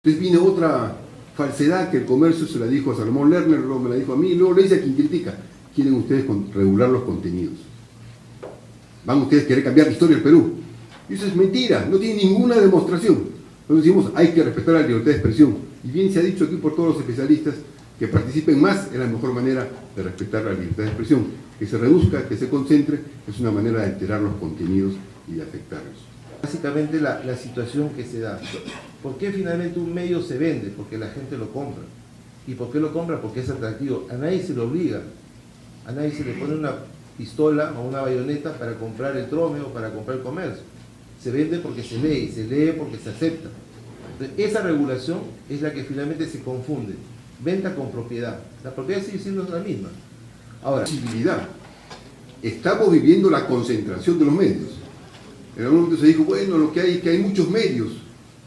Entonces viene otra falsedad que el comercio se la dijo a Salomón Lerner, luego me la dijo a mí, luego le dice a quien critica. Quieren ustedes regular los contenidos. Van ustedes a querer cambiar la historia del Perú. Y eso es mentira, no tiene ninguna demostración. Entonces decimos, hay que respetar la libertad de expresión. Y bien se ha dicho aquí por todos los especialistas que participen más es la mejor manera de respetar la libertad de expresión. Que se reduzca, que se concentre, es una manera de alterar los contenidos y de afectarlos. Básicamente la situación que se da. ¿Por qué finalmente un medio se vende? Porque la gente lo compra. ¿Y por qué lo compra? Porque es atractivo. A nadie se lo obliga. A nadie se le pone una pistola o una bayoneta para comprar el trome o para comprar el comercio. Se vende porque se lee, y se lee porque se acepta. Entonces, esa regulación es la que finalmente se confunde. Venta con propiedad. La propiedad sigue siendo la misma. Ahora, visibilidad. Estamos viviendo la concentración de los medios. En algún momento se dijo, bueno, lo que hay es que hay muchos medios.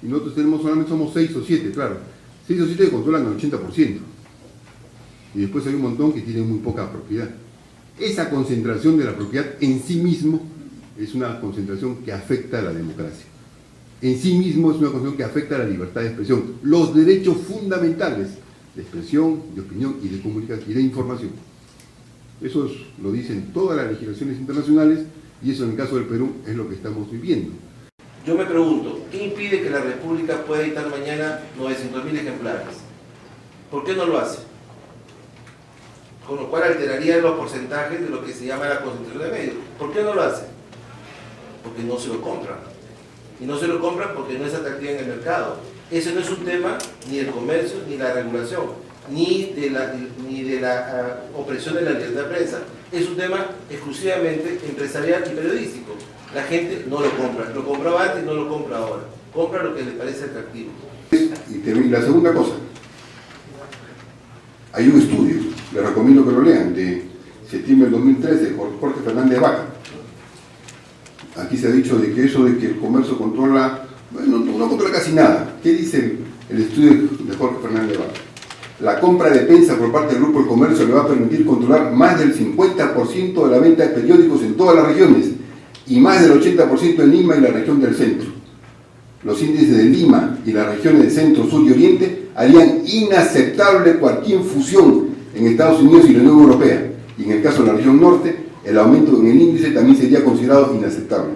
Y nosotros solamente somos 6 o 7, claro. 6 o 7 que controlan el 80%. Y después hay un montón que tienen muy poca propiedad. Esa concentración de la propiedad en sí mismo es una concentración que afecta a la democracia. En sí mismo es una concentración que afecta a la libertad de expresión. Los derechos fundamentales de expresión, de opinión y de comunicación y de información. Eso lo dicen todas las legislaciones internacionales y eso en el caso del Perú es lo que estamos viviendo. Yo me pregunto, ¿qué impide que la República pueda editar mañana 900.000 ejemplares? ¿Por qué no lo hace? Con lo cual alteraría los porcentajes de lo que se llama la concentración de medios. ¿Por qué no lo hace? Porque no se lo compran. Y no se lo compran porque no es atractiva en el mercado. Ese no es un tema ni del comercio, ni la regulación, ni de la opresión de la libertad de prensa. Es un tema exclusivamente empresarial y periodístico. La gente no lo compra. Lo compraba antes y no lo compra ahora. Compra lo que le parece atractivo. Y la segunda cosa. Hay un estudio, les recomiendo que lo lean, de septiembre del 2013, por Jorge Fernández Vaca. Aquí se ha dicho de que eso de que el comercio controla, bueno, no controla casi nada. ¿Qué dice el estudio de Jorge Fernández Vaca? La compra de Pensa por parte del Grupo del Comercio le va a permitir controlar más del 50% de la venta de periódicos en todas las regiones y más del 80% en Lima y la región del centro. Los índices de Lima y las regiones del centro, sur y oriente harían inaceptable cualquier fusión en Estados Unidos y la Unión Europea. Y en el caso de la región norte, el aumento en el índice también sería considerado inaceptable.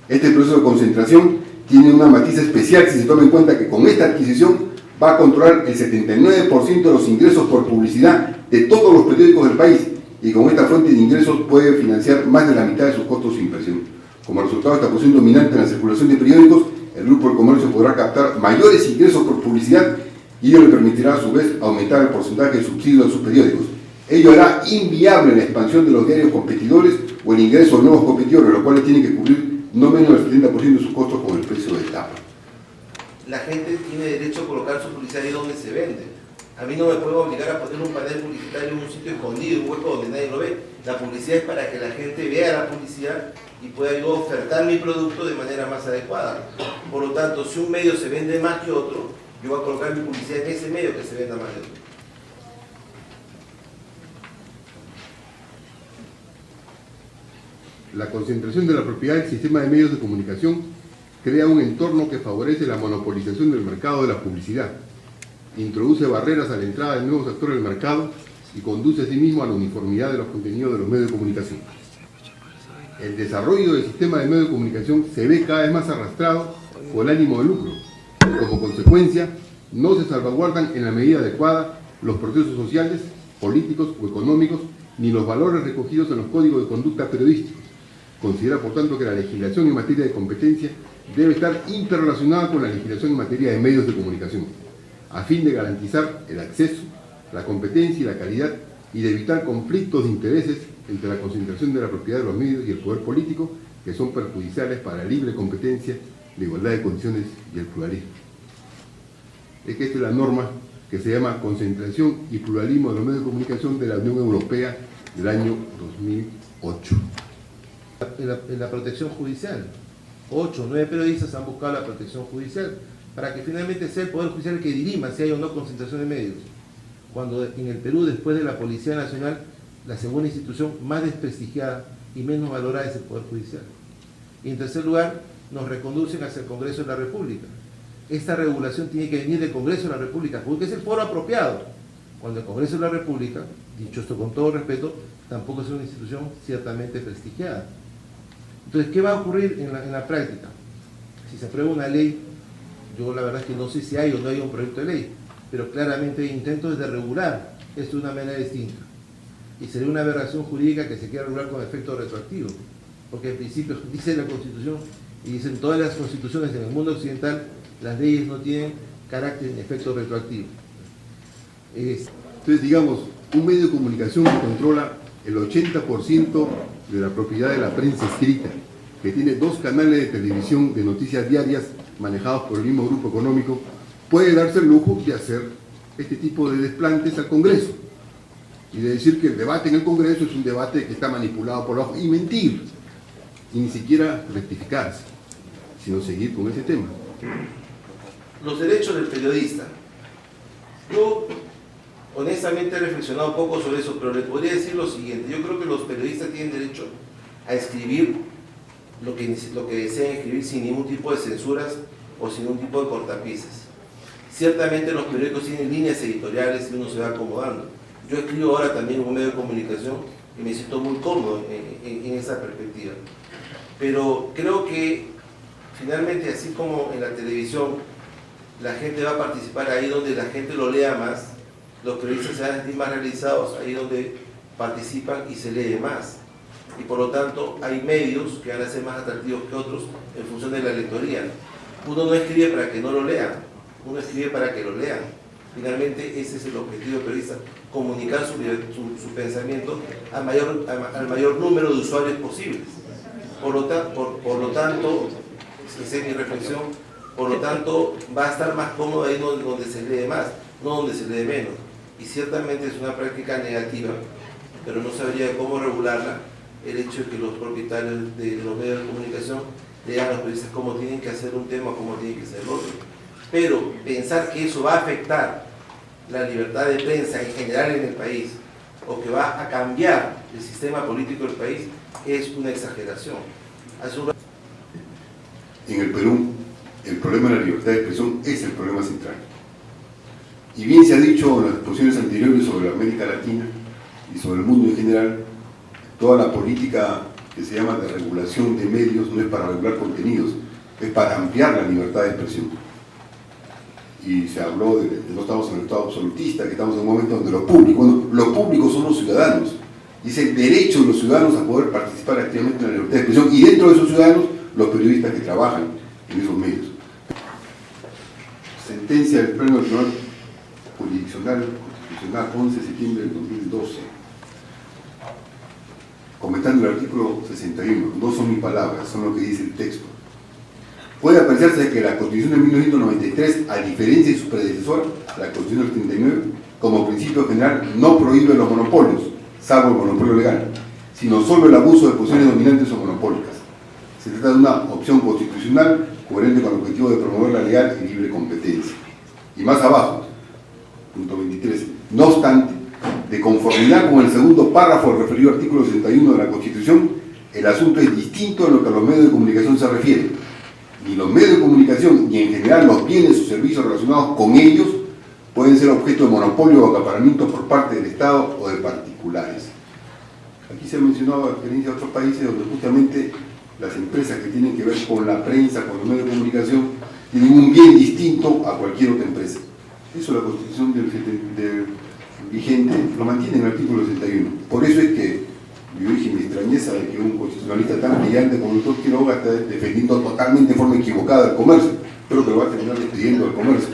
Este proceso de concentración tiene una matiz especial si se toma en cuenta que con esta adquisición va a controlar el 79% de los ingresos por publicidad de todos los periódicos del país y con esta fuente de ingresos puede financiar más de la mitad de sus costos de impresión. Como resultado de esta posición dominante en la circulación de periódicos, el Grupo del Comercio podrá captar mayores ingresos por publicidad y ello le permitirá a su vez aumentar el porcentaje de subsidio de sus periódicos. Ello hará inviable la expansión de los diarios competidores o el ingreso de nuevos competidores, los cuales tienen que cubrir no menos del 70% de sus costos con el precio de tapa. La gente tiene derecho a colocar su publicidad ahí donde se vende. A mí no me puede obligar a poner un panel publicitario en un sitio escondido, un hueco donde nadie lo ve. La publicidad es para que la gente vea la publicidad y pueda yo ofertar mi producto de manera más adecuada. Por lo tanto, si un medio se vende más que otro, yo voy a colocar mi publicidad en ese medio que se venda más que otro. La concentración de la propiedad del sistema de medios de comunicación crea un entorno que favorece la monopolización del mercado de la publicidad, introduce barreras a la entrada de nuevos actores del mercado y conduce asimismo a la uniformidad de los contenidos de los medios de comunicación. El desarrollo del sistema de medios de comunicación se ve cada vez más arrastrado por el ánimo de lucro. Como consecuencia, no se salvaguardan en la medida adecuada los procesos sociales, políticos o económicos, ni los valores recogidos en los códigos de conducta periodísticos. Considera, por tanto, que la legislación en materia de competencia debe estar interrelacionada con la legislación en materia de medios de comunicación, a fin de garantizar el acceso, la competencia y la calidad y de evitar conflictos de intereses entre la concentración de la propiedad de los medios y el poder político que son perjudiciales para la libre competencia, la igualdad de condiciones y el pluralismo. Es que esta es la norma que se llama Concentración y Pluralismo de los Medios de Comunicación de la Unión Europea del año 2008. En la protección judicial. 8 o 9 periodistas han buscado la protección judicial para que finalmente sea el Poder Judicial el que dirima si hay o no concentración de medios. Cuando en el Perú, después de la Policía Nacional, la segunda institución más desprestigiada y menos valorada es el Poder Judicial. Y en tercer lugar, nos reconducen hacia el Congreso de la República, esta regulación tiene que venir del Congreso de la República, porque es el foro apropiado. Cuando el Congreso de la República, dicho esto con todo respeto, tampoco es una institución ciertamente prestigiada. Entonces, ¿qué va a ocurrir en la práctica? Si se aprueba una ley, yo la verdad es que no sé si hay o no hay un proyecto de ley, pero claramente hay intentos de regular esto de una manera distinta. Y sería una aberración jurídica que se quiera regular con efecto retroactivo, porque en principio dice la Constitución, y dicen todas las constituciones en el mundo occidental, las leyes no tienen carácter ni efecto retroactivo. Entonces, digamos, un medio de comunicación que controla el 80% de la propiedad de la prensa escrita, que tiene 2 canales de televisión de noticias diarias manejados por el mismo grupo económico, puede darse el lujo de hacer este tipo de desplantes al Congreso y de decir que el debate en el Congreso es un debate que está manipulado por abajo y mentir, y ni siquiera rectificarse, sino seguir con ese tema. Los derechos del periodista. Yo honestamente he reflexionado un poco sobre eso, pero le podría decir lo siguiente: yo creo que los periodistas tienen derecho a escribir lo que deseen escribir sin ningún tipo de censuras o sin ningún tipo de cortapisas. Ciertamente los periódicos tienen líneas editoriales y uno se va acomodando. Yo escribo ahora también en un medio de comunicación y me siento muy cómodo en esa perspectiva. Pero creo que finalmente, así como en la televisión la gente va a participar ahí donde la gente lo lea más, los periodistas se van a sentir más realizados ahí donde participan y se lee más. Y por lo tanto hay medios que van a ser más atractivos que otros en función de la lectoría. Uno no escribe para que no lo lean, uno escribe para que lo lean. Finalmente ese es el objetivo del periodista: comunicar su pensamiento al mayor número de usuarios posibles. Por lo tanto, esa es mi reflexión, por lo tanto va a estar más cómodo ahí donde se lee más, no donde se lee menos. Y ciertamente es una práctica negativa, pero no sabría cómo regularla, el hecho de que los propietarios de los medios de comunicación lean a los periodistas cómo tienen que hacer un tema, cómo tienen que hacer el otro. Pero pensar que eso va a afectar la libertad de prensa en general en el país, o que va a cambiar el sistema político del país, es una exageración. En el Perú, el problema de la libertad de expresión es el problema central. Y bien se ha dicho en las exposiciones anteriores sobre la América Latina y sobre el mundo en general, toda la política que se llama de regulación de medios no es para regular contenidos, es para ampliar la libertad de expresión. Y se habló de que no estamos en el estado absolutista, que estamos en un momento donde los públicos son los ciudadanos, y es el derecho de los ciudadanos a poder participar activamente en la libertad de expresión, y dentro de esos ciudadanos, los periodistas que trabajan en esos medios. Sentencia del Pleno del Tribunal Jurisdiccional Constitucional, 11 de septiembre del 2012. Comentando el artículo 61, no son mis palabras, son lo que dice el texto. Puede apreciarse que la Constitución de 1993, a diferencia de su predecesora, la Constitución del 39, como principio general no prohíbe los monopolios, salvo el monopolio legal, sino solo el abuso de posiciones dominantes o monopólicas. Se trata de una opción constitucional coherente con el objetivo de promover la legal y libre competencia. Y más abajo, punto 23, no obstante, de conformidad con el segundo párrafo del referido artículo 61 de la Constitución, el asunto es distinto en lo que a los medios de comunicación se refiere. Ni los medios de comunicación, ni en general los bienes o servicios relacionados con ellos, pueden ser objeto de monopolio o acaparamiento por parte del Estado o de particulares. Aquí se ha mencionado la experiencia de otros países donde justamente las empresas que tienen que ver con la prensa, con los medios de comunicación, tienen un bien distinto a cualquier otra empresa. Eso la Constitución del vigente lo mantiene en el artículo 61. Por eso es que yo dije mi extrañeza de que un constitucionalista tan brillante como el doctor Quiroga está defendiendo totalmente de forma equivocada el comercio. Creo que lo va a terminar despidiendo al comercio,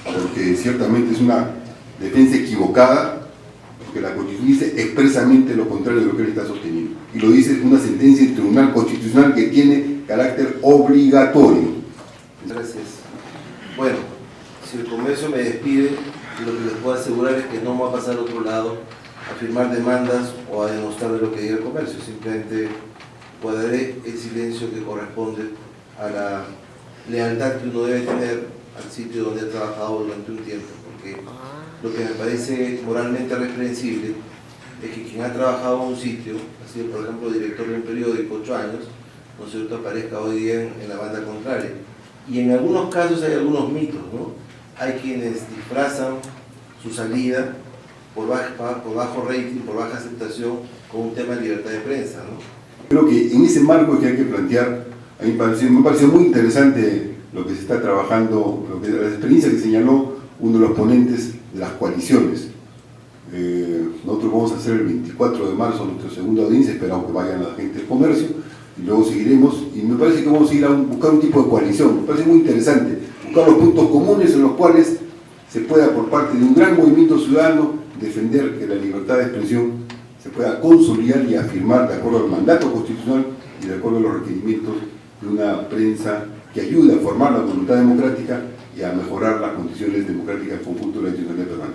porque ciertamente es una defensa equivocada, porque la Constitución dice expresamente lo contrario de lo que él está sosteniendo. Y lo dice una sentencia del Tribunal Constitucional que tiene carácter obligatorio. Gracias. Bueno, si el comercio me despide, lo que les puedo asegurar es que no me va a pasar al otro lado a firmar demandas o a denostar de lo que diga el comercio. Simplemente guardaré el silencio que corresponde a la lealtad que uno debe tener al sitio donde ha trabajado durante un tiempo, porque lo que me parece moralmente reprensible es que quien ha trabajado en un sitio, ha sido por ejemplo director de un periódico 8 años, ¿no es cierto?, aparezca hoy día en la banda contraria. Y en algunos casos hay algunos mitos, ¿no? Hay quienes disfrazan su salida por bajo rating, por baja aceptación, con un tema de libertad de prensa, ¿no? Creo que en ese marco es que hay que plantear, a mí me pareció muy interesante lo que se está trabajando, la experiencia que señaló uno de los ponentes de las coaliciones. Nosotros vamos a hacer el 24 de marzo nuestra segunda audiencia, esperamos que vayan la gente del comercio, y luego seguiremos, y me parece que vamos a ir a buscar un tipo de coalición, me parece muy interesante, buscar los puntos comunes en los cuales se pueda, por parte de un gran movimiento ciudadano, defender que la libertad de expresión se pueda consolidar y afirmar de acuerdo al mandato constitucional y de acuerdo a los requerimientos de una prensa que ayude a formar la voluntad democrática y a mejorar las condiciones democráticas en conjunto de la institucionalidad peruana.